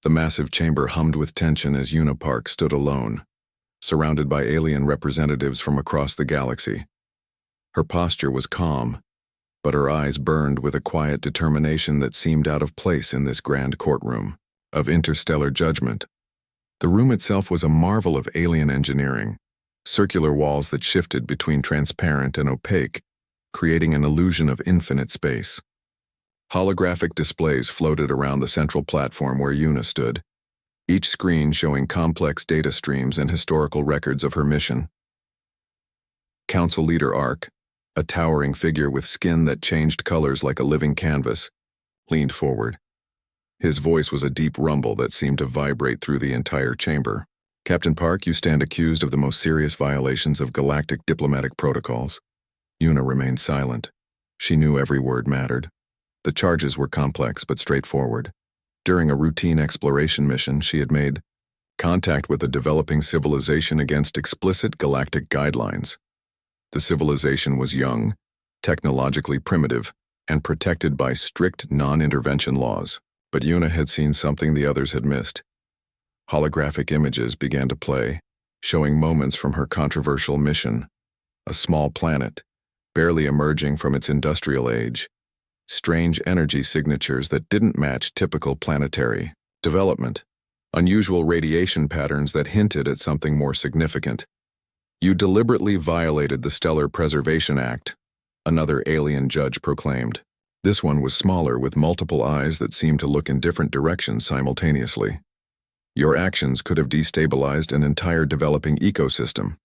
The massive chamber hummed with tension as Una Park stood alone, surrounded by alien representatives from across the galaxy. Her posture was calm, but her eyes burned with a quiet determination that seemed out of place in this grand courtroom of interstellar judgment. The room itself was a marvel of alien engineering, circular walls that shifted between transparent and opaque, creating an illusion of infinite space. Holographic displays floated around the central platform where Una stood, each screen showing complex data streams and historical records of her mission. Council Leader Arc, a towering figure with skin that changed colors like a living canvas, leaned forward. His voice was a deep rumble that seemed to vibrate through the entire chamber. "Captain Park, you stand accused of the most serious violations of galactic diplomatic protocols." Una remained silent. She knew every word mattered. The charges were complex but straightforward. During a routine exploration mission, she had made contact with a developing civilization against explicit galactic guidelines. The civilization was young, technologically primitive, and protected by strict non-intervention laws. But Una had seen something the others had missed. Holographic images began to play, showing moments from her controversial mission. A small planet, barely emerging from its industrial age. Strange energy signatures that didn't match typical planetary development. Unusual radiation patterns that hinted at something more significant. "You deliberately violated the Stellar Preservation Act," another alien judge proclaimed. This one was smaller, with multiple eyes that seemed to look in different directions simultaneously. "Your actions could have destabilized an entire developing ecosystem."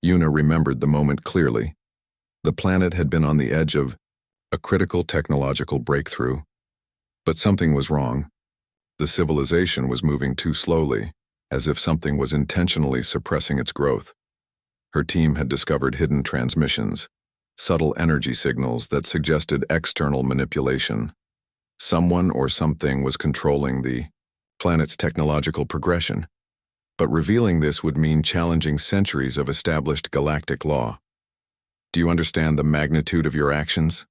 Una remembered the moment clearly. The planet had been on the edge of a critical technological breakthrough. But something was wrong. The civilization was moving too slowly, as if something was intentionally suppressing its growth. Her team had discovered hidden transmissions, subtle energy signals that suggested external manipulation. Someone or something was controlling the planet's technological progression, but revealing this would mean challenging centuries of established galactic law. "Do you understand the magnitude of your actions?"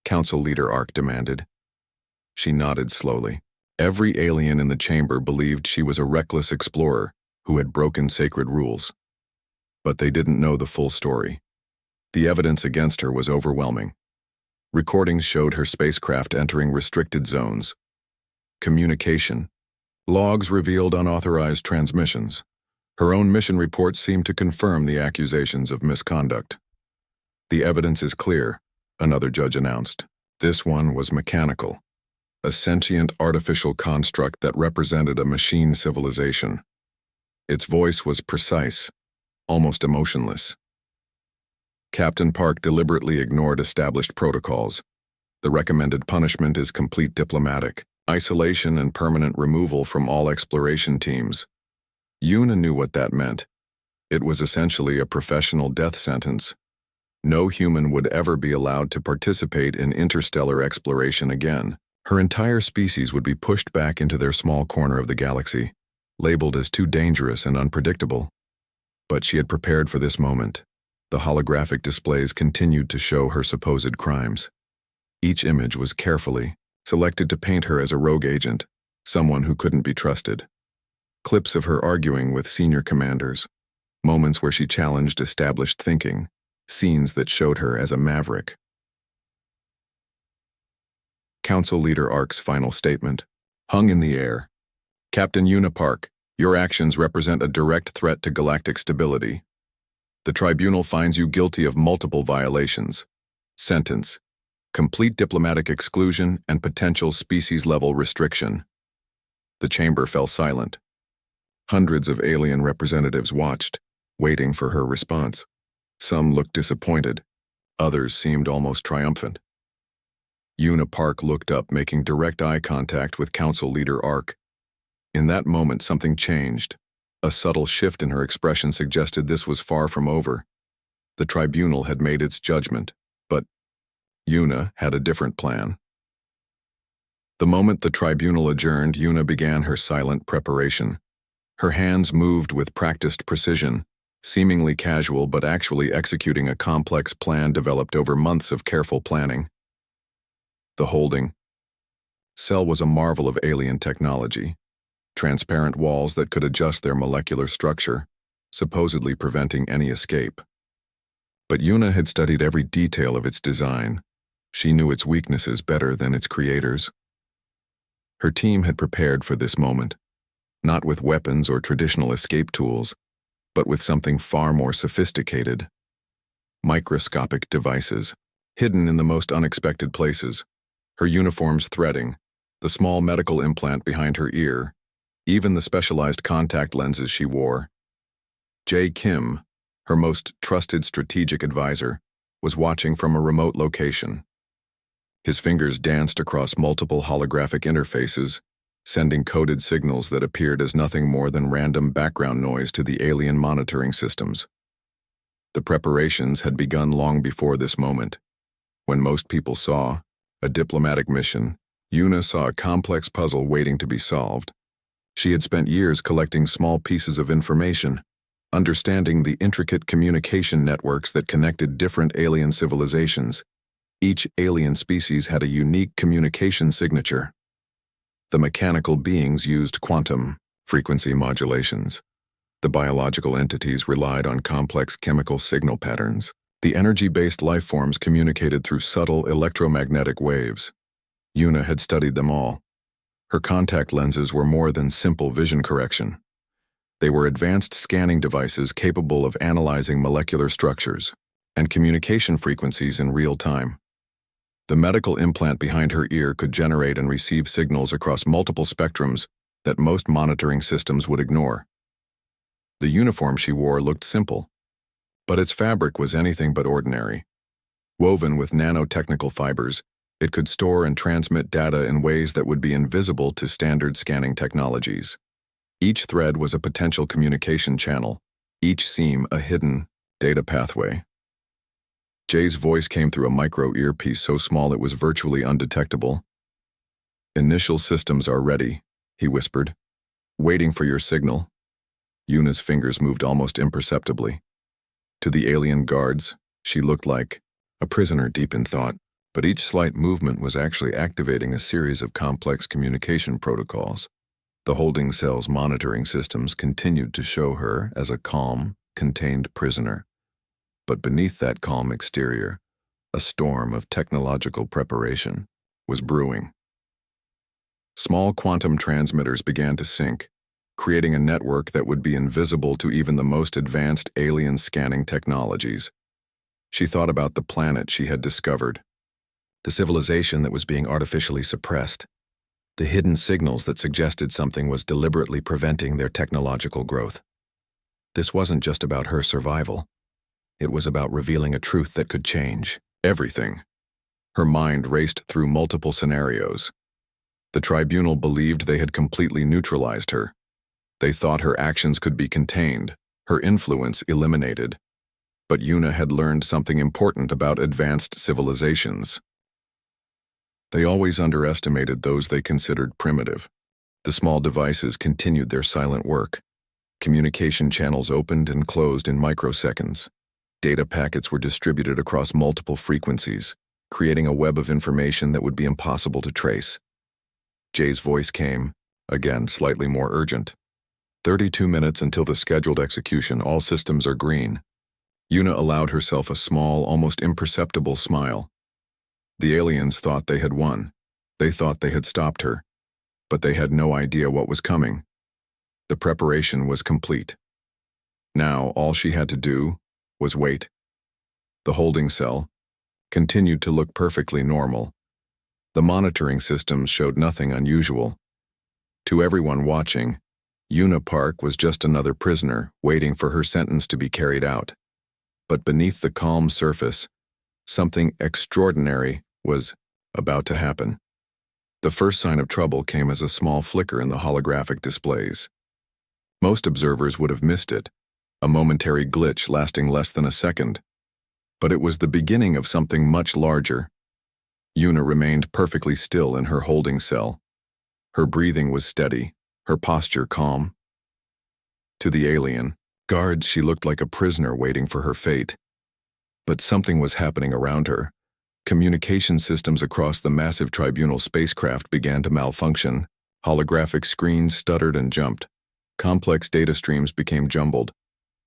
Council Leader Arc demanded. She nodded slowly. Every alien in the chamber believed she was a reckless explorer who had broken sacred rules. But they didn't know the full story. The evidence against her was overwhelming. Recordings showed her spacecraft entering restricted zones. Communication. Logs revealed unauthorized transmissions. Her own mission reports seemed to confirm the accusations of misconduct. "The evidence is clear," another judge announced. This one was mechanical. A sentient artificial construct that represented a machine civilization. Its voice was precise, almost emotionless. Captain Park deliberately ignored established protocols. "The recommended punishment is complete diplomatic isolation and permanent removal from all exploration teams." Una knew what that meant. It was essentially a professional death sentence. No human would ever be allowed to participate in interstellar exploration again. Her entire species would be pushed back into their small corner of the galaxy, labeled as too dangerous and unpredictable. But she had prepared for this moment. The holographic displays continued to show her supposed crimes. Each image was carefully selected to paint her as a rogue agent, someone who couldn't be trusted. Clips of her arguing with senior commanders, moments where she challenged established thinking, scenes that showed her as a maverick. Council Leader Arc's final statement hung in the air. "Captain Una Park, your actions represent a direct threat to galactic stability. The Tribunal finds you guilty of multiple violations. Sentence: complete diplomatic exclusion and potential species-level restriction." The chamber fell silent. Hundreds of alien representatives watched, waiting for her response. Some looked disappointed. Others seemed almost triumphant. Una Park looked up, making direct eye contact with Council Leader Arc. In that moment, something changed. A subtle shift in her expression suggested this was far from over. The Tribunal had made its judgment, but Una had a different plan. The moment the Tribunal adjourned, Una began her silent preparation. Her hands moved with practiced precision, seemingly casual but actually executing a complex plan developed over months of careful planning. The holding. cell was a marvel of alien technology. Transparent walls that could adjust their molecular structure, supposedly preventing any escape. But Yuna had studied every detail of its design. She knew its weaknesses better than its creators. Her team had prepared for this moment, not with weapons or traditional escape tools, but with something far more sophisticated. Microscopic devices, hidden in the most unexpected places. Her uniform's threading, the small medical implant behind her ear, even the specialized contact lenses she wore. Jae Kim, her most trusted strategic advisor, was watching from a remote location. His fingers danced across multiple holographic interfaces, sending coded signals that appeared as nothing more than random background noise to the alien monitoring systems. The preparations had begun long before this moment. When most people saw a diplomatic mission, Yuna saw a complex puzzle waiting to be solved. She had spent years collecting small pieces of information, understanding the intricate communication networks that connected different alien civilizations. Each alien species had a unique communication signature. The mechanical beings used quantum frequency modulations. The biological entities relied on complex chemical signal patterns. The energy-based life forms communicated through subtle electromagnetic waves. Yuna had studied them all. Her contact lenses were more than simple vision correction. They were advanced scanning devices capable of analyzing molecular structures and communication frequencies in real time. The medical implant behind her ear could generate and receive signals across multiple spectrums that most monitoring systems would ignore. The uniform she wore looked simple, but its fabric was anything but ordinary. Woven with nanotechnical fibers, it could store and transmit data in ways that would be invisible to standard scanning technologies. Each thread was a potential communication channel, each seam a hidden data pathway. Jay's voice came through a micro earpiece so small it was virtually undetectable. "Initial systems are ready," he whispered. "Waiting for your signal." Yuna's fingers moved almost imperceptibly. To the alien guards, she looked like a prisoner deep in thought, but each slight movement was actually activating a series of complex communication protocols. The holding cell's monitoring systems continued to show her as a calm, contained prisoner. But beneath that calm exterior, a storm of technological preparation was brewing. Small quantum transmitters began to sync, creating a network that would be invisible to even the most advanced alien scanning technologies. She thought about the planet she had discovered, the civilization that was being artificially suppressed, the hidden signals that suggested something was deliberately preventing their technological growth. This wasn't just about her survival. It was about revealing a truth that could change everything. Her mind raced through multiple scenarios. The Tribunal believed they had completely neutralized her. They thought her actions could be contained, her influence eliminated. But Yuna had learned something important about advanced civilizations. They always underestimated those they considered primitive. The small devices continued their silent work. Communication channels opened and closed in microseconds. Data packets were distributed across multiple frequencies, creating a web of information that would be impossible to trace. Jay's voice came, again slightly more urgent. 32 minutes until the scheduled execution. All systems are green. Yuna allowed herself a small, almost imperceptible smile. The aliens thought they had won. They thought they had stopped her. But they had no idea what was coming. The preparation was complete. Now, all she had to do was wait. The holding cell continued to look perfectly normal. The monitoring systems showed nothing unusual. To everyone watching, Yuna Park was just another prisoner waiting for her sentence to be carried out. But beneath the calm surface, something extraordinary was about to happen. The first sign of trouble came as a small flicker in the holographic displays. Most observers would have missed it, a momentary glitch lasting less than a second. But it was the beginning of something much larger. Yuna remained perfectly still in her holding cell. Her breathing was steady, her posture calm. To the alien guards, she looked like a prisoner waiting for her fate. But something was happening around her. Communication systems across the massive Tribunal spacecraft began to malfunction. Holographic screens stuttered and jumped. Complex data streams became jumbled,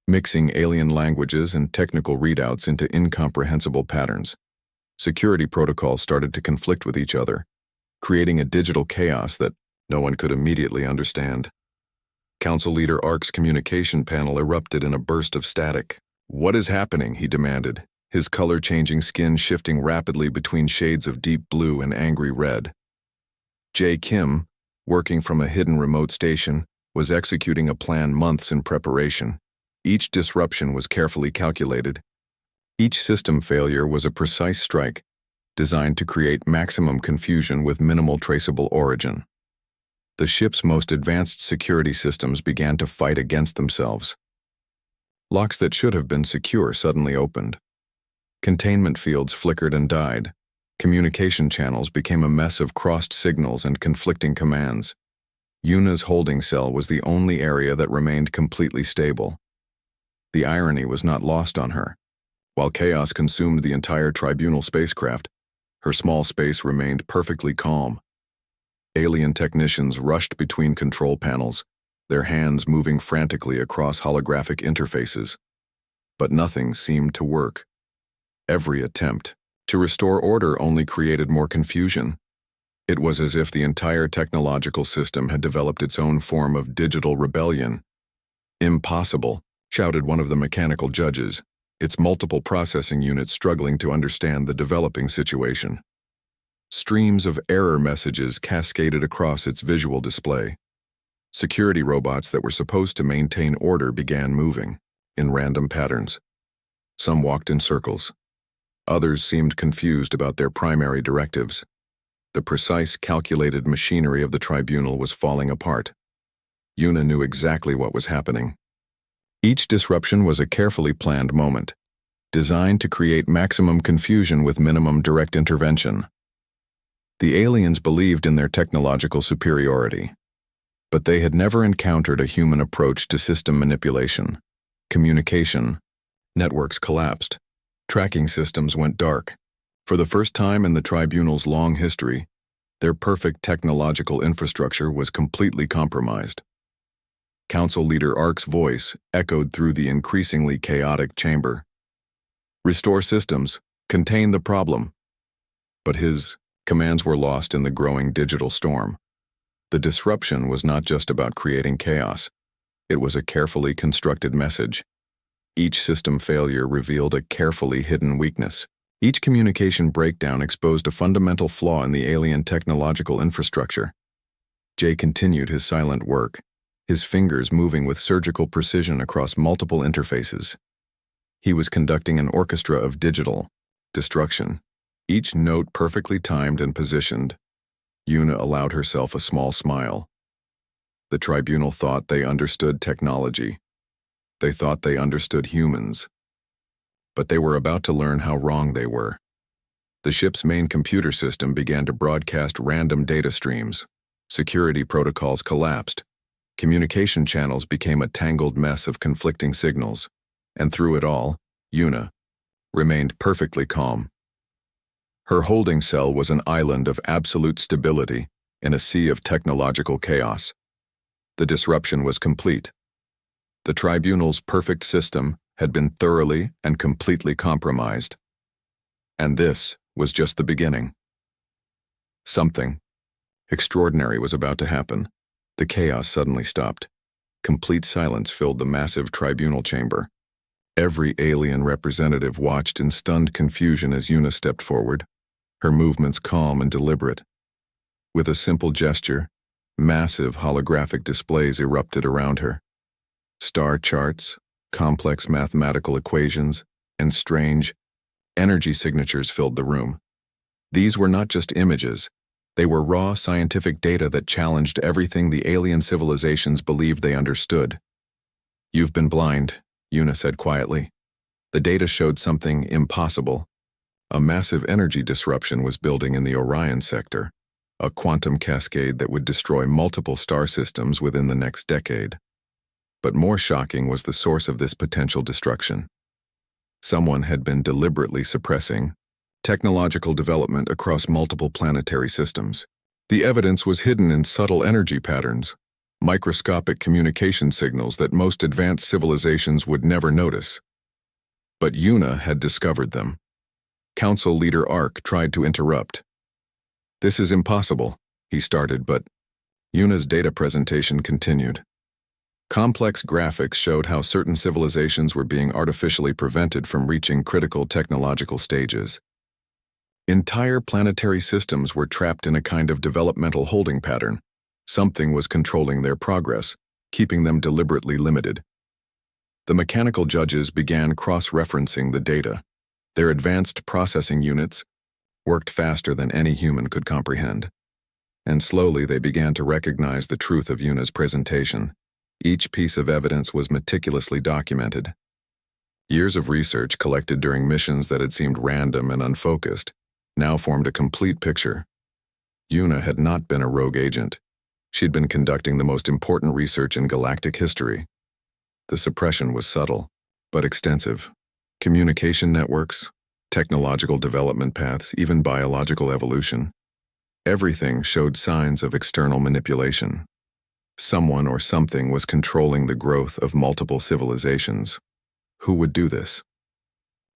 mixing alien languages and technical readouts into incomprehensible patterns. Security protocols started to conflict with each other, creating a digital chaos that no one could immediately understand. Council Leader Orcs' communication panel erupted in a burst of static. "What is happening?" he demanded, his color-changing skin shifting rapidly between shades of deep blue and angry red. Jae Kim, working from a hidden remote station, was executing a plan months in preparation. Each disruption was carefully calculated. Each system failure was a precise strike, designed to create maximum confusion with minimal traceable origin. The ship's most advanced security systems began to fight against themselves. Locks that should have been secure suddenly opened. Containment fields flickered and died. Communication channels became a mess of crossed signals and conflicting commands. Yuna's holding cell was the only area that remained completely stable. The irony was not lost on her. While chaos consumed the entire Tribunal spacecraft, her small space remained perfectly calm. Alien technicians rushed between control panels, their hands moving frantically across holographic interfaces. But nothing seemed to work. Every attempt to restore order only created more confusion. It was as if the entire technological system had developed its own form of digital rebellion. "Impossible," shouted one of the mechanical judges, its multiple processing units struggling to understand the developing situation. Streams of error messages cascaded across its visual display. Security robots that were supposed to maintain order began moving, in random patterns. Some walked in circles. Others seemed confused about their primary directives. The precise, calculated machinery of the Tribunal was falling apart. Yuna knew exactly what was happening. Each disruption was a carefully planned moment, designed to create maximum confusion with minimum direct intervention. The aliens believed in their technological superiority, but they had never encountered a human approach to system manipulation. Communication networks collapsed. Tracking systems went dark. For the first time in the Tribunal's long history, their perfect technological infrastructure was completely compromised. Council Leader Ark's voice echoed through the increasingly chaotic chamber. "Restore systems. Contain the problem." But his commands were lost in the growing digital storm. The disruption was not just about creating chaos. It was a carefully constructed message. Each system failure revealed a carefully hidden weakness. Each communication breakdown exposed a fundamental flaw in the alien technological infrastructure. Jay continued his silent work, his fingers moving with surgical precision across multiple interfaces. He was conducting an orchestra of digital destruction, each note perfectly timed and positioned. Yuna allowed herself a small smile. The Tribunal thought they understood technology. They thought they understood humans. But they were about to learn how wrong they were. The ship's main computer system began to broadcast random data streams. Security protocols collapsed. Communication channels became a tangled mess of conflicting signals. And through it all, Yuna remained perfectly calm. Her holding cell was an island of absolute stability in a sea of technological chaos. The disruption was complete. The Tribunal's perfect system had been thoroughly and completely compromised. And this was just the beginning. Something extraordinary was about to happen. The chaos suddenly stopped. Complete silence filled the massive Tribunal chamber. Every alien representative watched in stunned confusion as Yuna stepped forward, her movements calm and deliberate. With a simple gesture, massive holographic displays erupted around her. Star charts, complex mathematical equations, and strange energy signatures filled the room. These were not just images. They were raw scientific data that challenged everything the alien civilizations believed they understood. "You've been blind," Yuna said quietly. The data showed something impossible. A massive energy disruption was building in the Orion sector, a quantum cascade that would destroy multiple star systems within the next decade. But more shocking was the source of this potential destruction. Someone had been deliberately suppressing technological development across multiple planetary systems. The evidence was hidden in subtle energy patterns, microscopic communication signals that most advanced civilizations would never notice. But Yuna had discovered them. Council leader Ark tried to interrupt. "This is impossible," he started, but Yuna's data presentation continued. Complex graphics showed how certain civilizations were being artificially prevented from reaching critical technological stages. Entire planetary systems were trapped in a kind of developmental holding pattern. Something was controlling their progress, keeping them deliberately limited. The mechanical judges began cross-referencing the data. Their advanced processing units worked faster than any human could comprehend. And slowly they began to recognize the truth of Yuna's presentation. Each piece of evidence was meticulously documented. Years of research collected during missions that had seemed random and unfocused now formed a complete picture. Yuna had not been a rogue agent. She had been conducting the most important research in galactic history. The suppression was subtle, but extensive. Communication networks, technological development paths, even biological evolution. Everything showed signs of external manipulation. Someone or something was controlling the growth of multiple civilizations. Who would do this?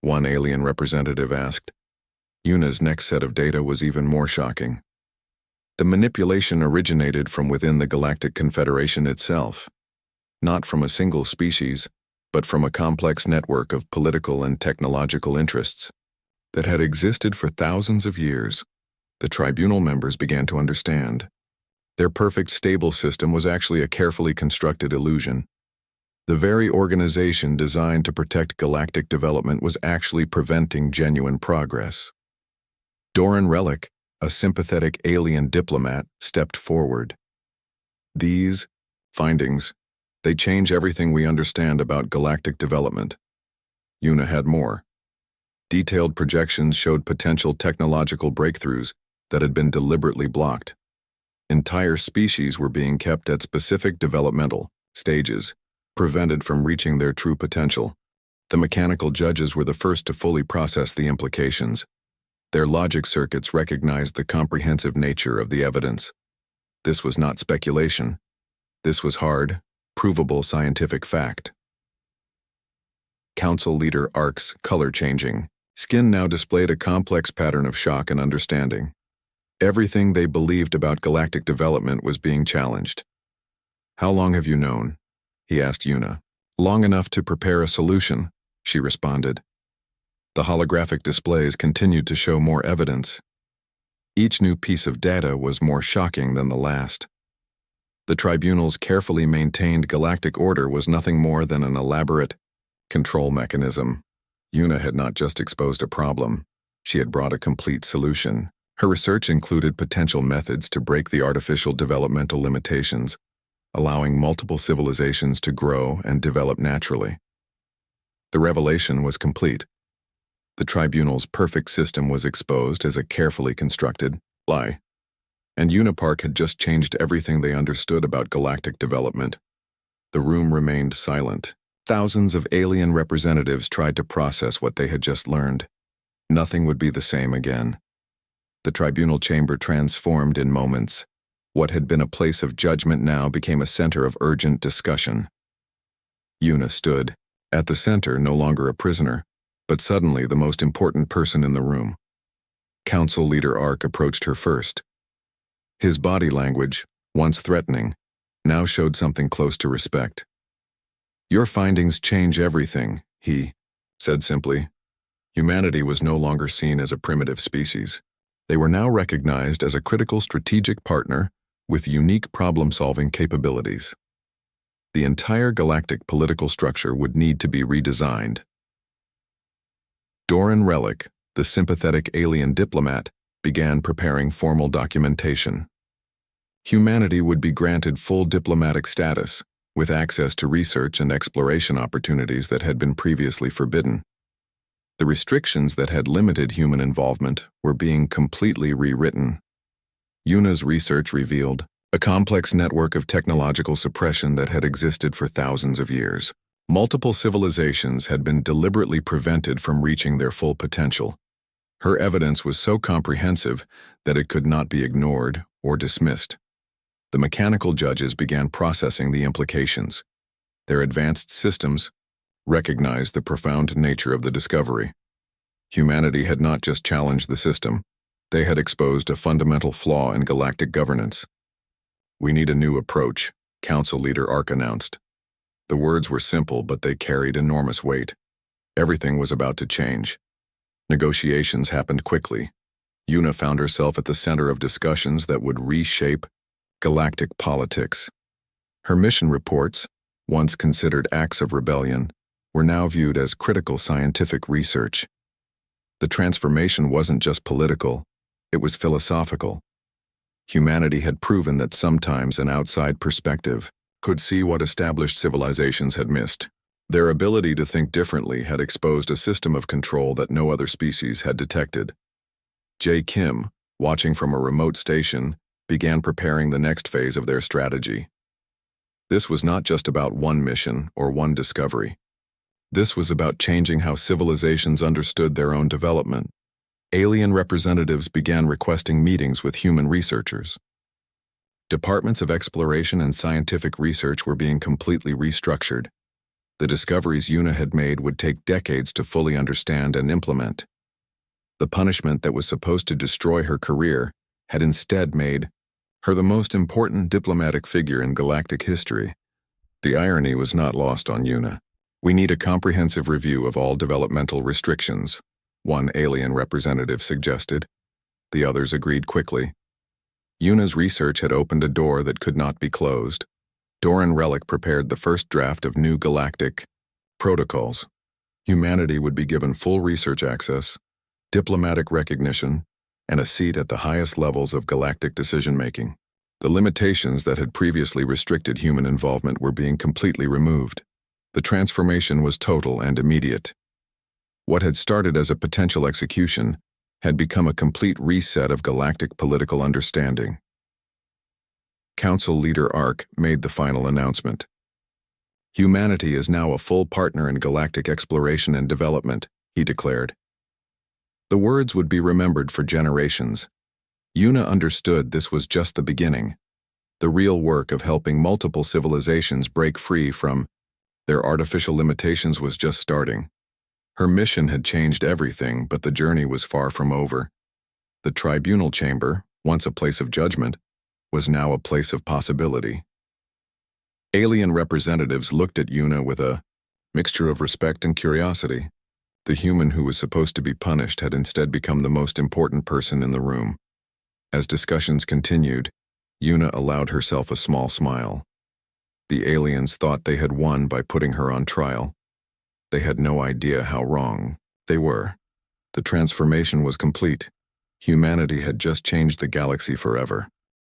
One alien representative asked. Yuna's next set of data was even more shocking. The manipulation originated from within the Galactic Confederation itself, not from a single species, but from a complex network of political and technological interests that had existed for thousands of years. The Tribunal members began to understand. Their perfect stable system was actually a carefully constructed illusion. The very organization designed to protect galactic development was actually preventing genuine progress. Doran Relic, a sympathetic alien diplomat, stepped forward. "These findings, they change everything we understand about galactic development." Yuna had more. Detailed projections showed potential technological breakthroughs that had been deliberately blocked. Entire species were being kept at specific developmental stages, prevented from reaching their true potential. The mechanical judges were the first to fully process the implications. Their logic circuits recognized the comprehensive nature of the evidence. This was not speculation. This was hard, provable scientific fact. Council leader Ark's color-changing skin now displayed a complex pattern of shock and understanding. Everything they believed about galactic development was being challenged. "How long have you known?" he asked Yuna. "Long enough to prepare a solution," she responded. The holographic displays continued to show more evidence. Each new piece of data was more shocking than the last. The Tribunal's carefully maintained galactic order was nothing more than an elaborate control mechanism. Yuna had not just exposed a problem, she had brought a complete solution. Her research included potential methods to break the artificial developmental limitations, allowing multiple civilizations to grow and develop naturally. The revelation was complete. The Tribunal's perfect system was exposed as a carefully constructed lie. And Unipark had just changed everything they understood about galactic development. The room remained silent. Thousands of alien representatives tried to process what they had just learned. Nothing would be the same again. The Tribunal chamber transformed in moments. What had been a place of judgment now became a center of urgent discussion. Yuna stood, at the center, no longer a prisoner, but suddenly the most important person in the room. Council leader Ark approached her first. His body language, once threatening, now showed something close to respect. "Your findings change everything," he said simply. Humanity was no longer seen as a primitive species. They were now recognized as a critical strategic partner with unique problem-solving capabilities. The entire galactic political structure would need to be redesigned. Doran Relic, the sympathetic alien diplomat, began preparing formal documentation. Humanity would be granted full diplomatic status, with access to research and exploration opportunities that had been previously forbidden. The restrictions that had limited human involvement were being completely rewritten. Yuna's research revealed a complex network of technological suppression that had existed for thousands of years. Multiple civilizations had been deliberately prevented from reaching their full potential. Her evidence was so comprehensive that it could not be ignored or dismissed. The mechanical judges began processing the implications. Their advanced systems recognized the profound nature of the discovery. Humanity had not just challenged the system, they had exposed a fundamental flaw in galactic governance. "We need a new approach," Council Leader Ark announced. The words were simple, but they carried enormous weight. Everything was about to change. Negotiations happened quickly. Una found herself at the center of discussions that would reshape galactic politics. Her mission reports, once considered acts of rebellion, were now viewed as critical scientific research. The transformation wasn't just political, it was philosophical. Humanity had proven that sometimes an outside perspective could see what established civilizations had missed. Their ability to think differently had exposed a system of control that no other species had detected. J. Kim, watching from a remote station, began preparing the next phase of their strategy. This was not just about one mission or one discovery. This was about changing how civilizations understood their own development. Alien representatives began requesting meetings with human researchers. Departments of exploration and scientific research were being completely restructured. The discoveries Una had made would take decades to fully understand and implement. The punishment that was supposed to destroy her career had instead made her the most important diplomatic figure in galactic history. The irony was not lost on Una. "We need a comprehensive review of all developmental restrictions," one alien representative suggested. The others agreed quickly. Una's research had opened a door that could not be closed. Doran Relic prepared the first draft of new galactic protocols. Humanity would be given full research access, diplomatic recognition, and a seat at the highest levels of galactic decision-making. The limitations that had previously restricted human involvement were being completely removed. The transformation was total and immediate. What had started as a potential execution had become a complete reset of galactic political understanding. Council Leader Ark made the final announcement. "Humanity is now a full partner in galactic exploration and development," he declared. The words would be remembered for generations. Una understood this was just the beginning. The real work of helping multiple civilizations break free from their artificial limitations was just starting. Her mission had changed everything, but the journey was far from over. The Tribunal chamber, once a place of judgment, was now a place of possibility. Alien representatives looked at Una with a mixture of respect and curiosity. The human who was supposed to be punished had instead become the most important person in the room. As discussions continued, Una allowed herself a small smile. The aliens thought they had won by putting her on trial. They had no idea how wrong they were. The transformation was complete. Humanity had just changed the galaxy forever.